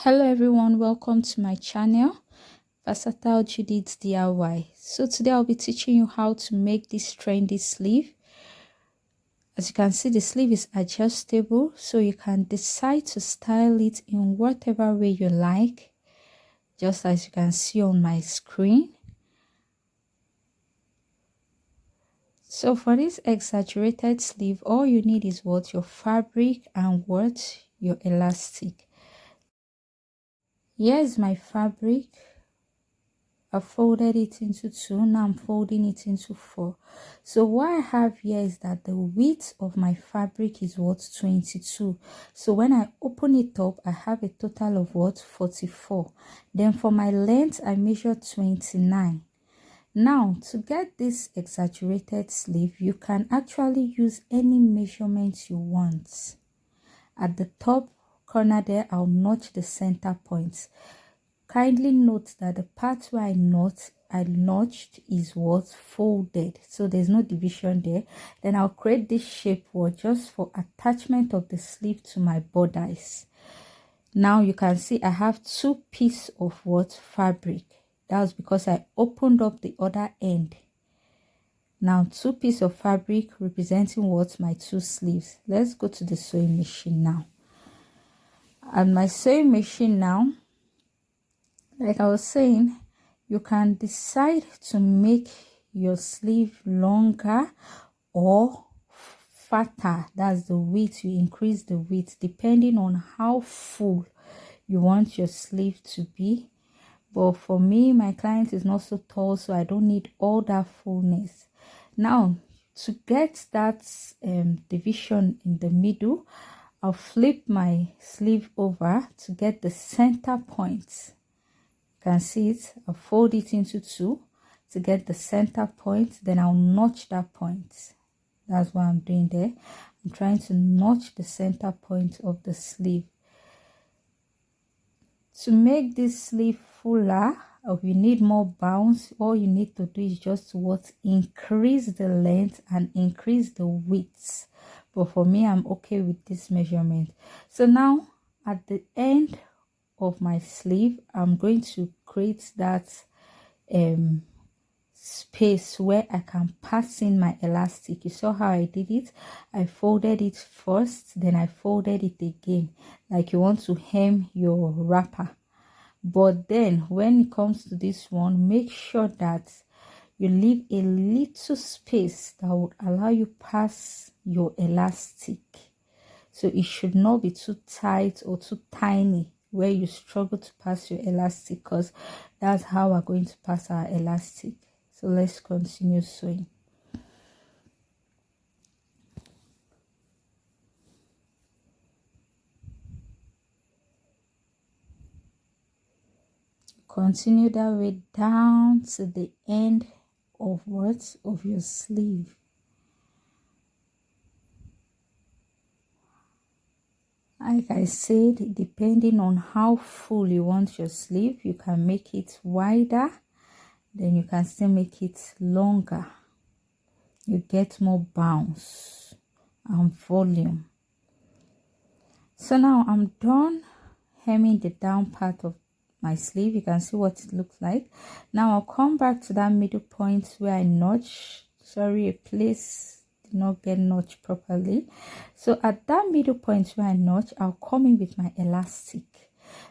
Hello everyone, welcome to my channel, Versatile Judith's DIY. So today I'll be teaching you how to make this trendy sleeve. As you can see, the sleeve is adjustable, so you can decide to style it in whatever way you like, just as you can see on my screen. So for this exaggerated sleeve, all you need is what? Your fabric and what? Your elastic. Here's my fabric. I folded it into two. Now I'm folding it into four. So what I have here is that the width of my fabric is what? 22. So when I open it up, I have a total of what? 44. Then for my length, I measured 29. Now to get this exaggerated sleeve, you can actually use any measurements you want. At the top corner there, I'll notch the center points. Kindly note that the part where I notched is what? Folded, so there's no division there. Then I'll create this shape word just for attachment of the sleeve to my bodice. Now you can see I have two pieces of what? Fabric. That was because I opened up the other end. Now two pieces of fabric representing what? My two sleeves. Let's go to the sewing machine now. And my sewing machine now, like I was saying, you can decide to make your sleeve longer or fatter. That's the width. You increase the width depending on how full you want your sleeve to be. But for me, my client is not so tall, so I don't need all that fullness. Now, to get that division in the middle, I'll flip my sleeve over to get the center point. You can see it. I'll fold it into two to get the center point. Then I'll notch that point. That's what I'm doing there. I'm trying to notch the center point of the sleeve. To make this sleeve fuller, or you need more bounce, all you need to do is just what? Increase the length and increase the width. But for me, I'm okay with this measurement. So now at the end of my sleeve, I'm going to create that space where I can pass in my elastic. You saw how I did it. I folded it first, then I folded it again, like you want to hem your wrapper. But then when it comes to this one, make sure that you leave a little space that would allow you pass your elastic. So it should not be too tight or too tiny where you struggle to pass your elastic, because that's how we're going to pass our elastic. So let's continue sewing. Continue that way down to the end of what? Of your sleeve. Like I said, depending on how full you want your sleeve, you can make it wider, then you can still make it longer. You get more bounce and volume. So now I'm done hemming the down part of my sleeve. You can see what it looks like. Now I'll come back to that middle point where I notch. Sorry, a place did not get notched properly. So at that middle point where I notch, I'll come in with my elastic.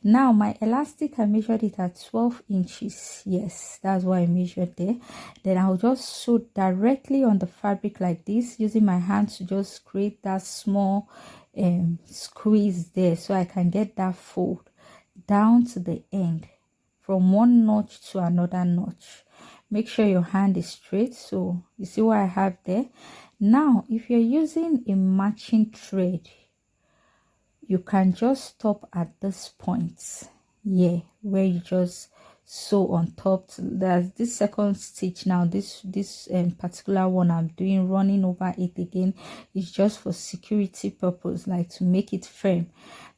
Now my elastic, I measured it at 12 inches. Yes, that's what I measured there. Then I'll just sew directly on the fabric like this, using my hand to just create that small squeeze there, so I can get that fold down to the end from one notch to another notch. Make sure your hand is straight. So you see what I have there. Now if you're using a matching thread, you can just stop at this point here where you just sew on top. There's this second stitch. Now this particular one I'm doing, running over it again, is just for security purpose, like to make it firm.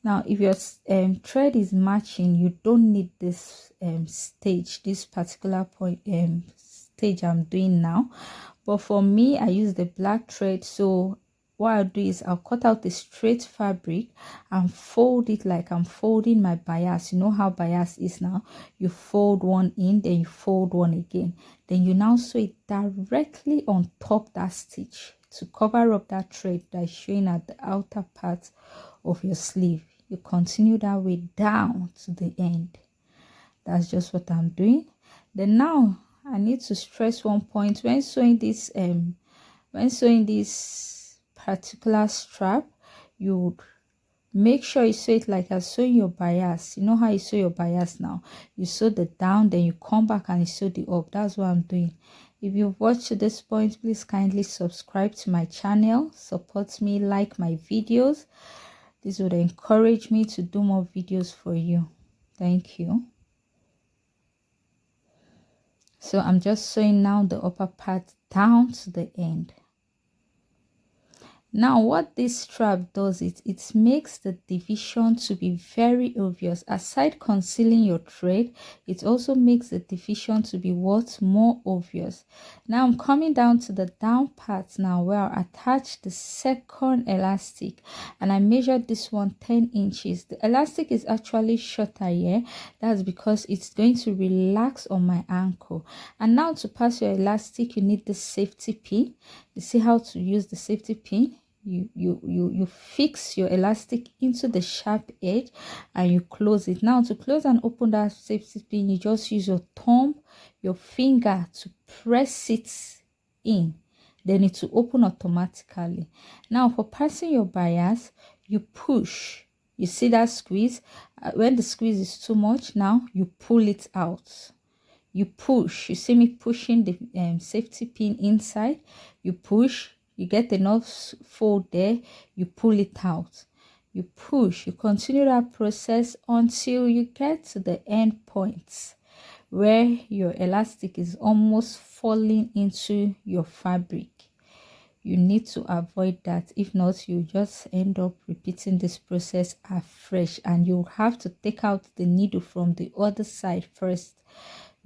Now if your thread is matching, you don't need this stage, this particular point stage I'm doing now. But for me, I use the black thread, so what I'll do is I'll cut out the straight fabric and fold it like I'm folding my bias. You know how bias is now? You fold one in, then you fold one again. Then you now sew it directly on top that stitch to cover up that thread that is showing at the outer part of your sleeve. You continue that way down to the end. That's just what I'm doing. Then now I need to stress one point when sewing this particular strap. You would make sure you sew it like you're sewing your bias. You know how you sew your bias now? You sew the down, then you come back and you sew the up. That's what I'm doing. If you've watched to this point, please kindly subscribe to my channel, support me, like my videos. This would encourage me to do more videos for you. Thank you. So I'm just sewing now the upper part down to the end. Now what this strap does, it makes the division to be very obvious. Aside concealing your thread, it also makes the division to be what more obvious. Now I'm coming down to the down part now where I'll attach the second elastic, and I measured this one 10 inches. The elastic is actually shorter here. That's because it's going to relax on my ankle. And now to pass your elastic, you need the safety pin. You see how to use the safety pin? You fix your elastic into the sharp edge and you close it. Now to close and open that safety pin, you just use your thumb, your finger to press it in, then it will open automatically. Now for passing your bias, you push. You see that squeeze? When the squeeze is too much, now you pull it out. You push. You see me pushing the safety pin inside. You push. You get enough fold there, you pull it out. You push, you continue that process until you get to the end points where your elastic is almost falling into your fabric. You need to avoid that. If not, you just end up repeating this process afresh, and you have to take out the needle from the other side first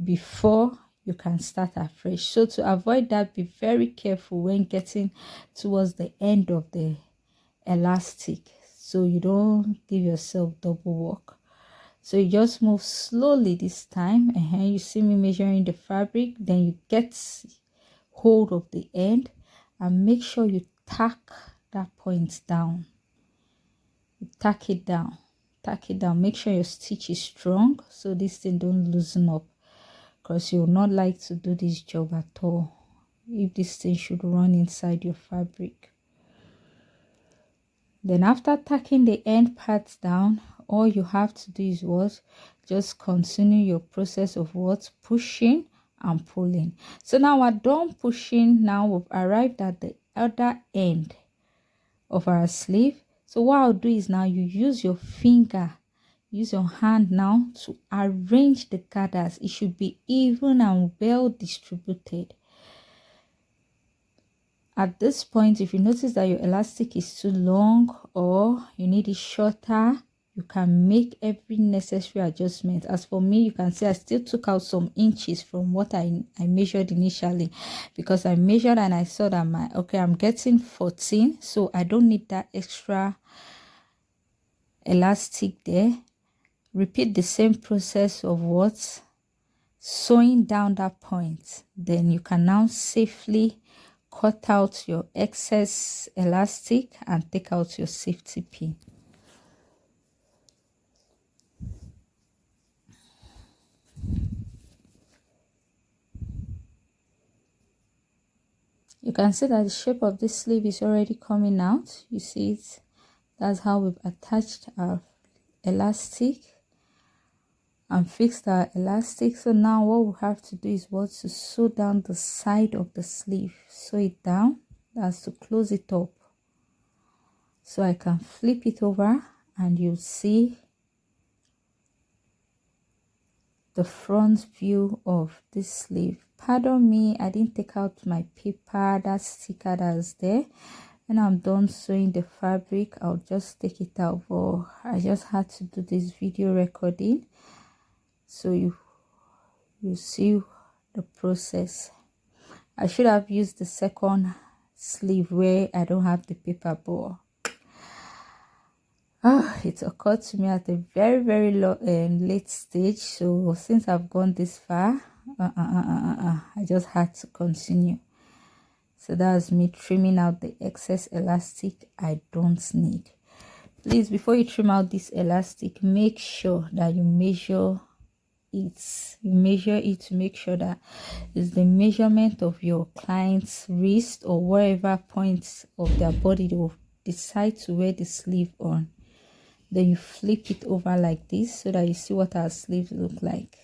before you can start afresh. So to avoid that, be very careful when getting towards the end of the elastic, so you don't give yourself double work. So you just move slowly this time, and you see me measuring the fabric. Then you get hold of the end and make sure you tack that point down. You tack it down, make sure your stitch is strong so this thing don't loosen up, because you will not like to do this job at all if this thing should run inside your fabric. Then after tacking the end parts down, all you have to do is what? Just continue your process of what? Pushing and pulling. So now we're done pushing. Now we've arrived at the other end of our sleeve. So what I'll do is now you use your finger, use your hand now to arrange the gathers. It should be even and well distributed. At this point, if you notice that your elastic is too long or you need it shorter, you can make every necessary adjustment. As for me, you can see I still took out some inches from what I measured initially, because I measured and I saw that I'm getting 14, so I don't need that extra elastic there. Repeat the same process of what? Sewing down that point. Then you can now safely cut out your excess elastic and take out your safety pin. You can see that the shape of this sleeve is already coming out. You see it? That's how we've attached our elastic and fixed our elastic. So now what we have to do is what? To sew down the side of the sleeve. Sew it down. That's to close it up. So I can flip it over and you'll see the front view of this sleeve. Pardon me, I didn't take out my paper, that sticker that's there. When I'm done sewing the fabric, I'll just take it out, but I just had to do this video recording so you see the process. I should have used the second sleeve where I don't have the paper ball. It occurred to me at a very late stage. So since I've gone this far, I just had to continue. So that's me trimming out the excess elastic I don't need. Please, before you trim out this elastic, make sure that you measure it. You measure it to make sure that it's the measurement of your client's wrist or wherever points of their body they will decide to wear the sleeve on. Then you flip it over like this so that you see what our sleeves look like.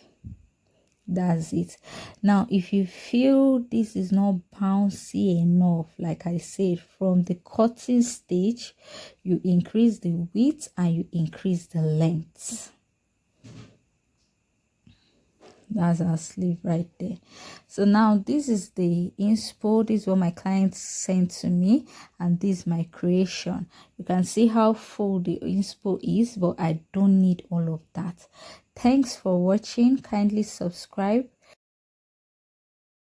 That's it. Now if you feel this is not bouncy enough, like I said, from the cutting stage you increase the width and you increase the length. That's our sleeve right there. So now this is the inspo. This is what my clients sent to me, and this is my creation. You can see how full the inspo is, but I don't need all of that. Thanks for watching. Kindly subscribe,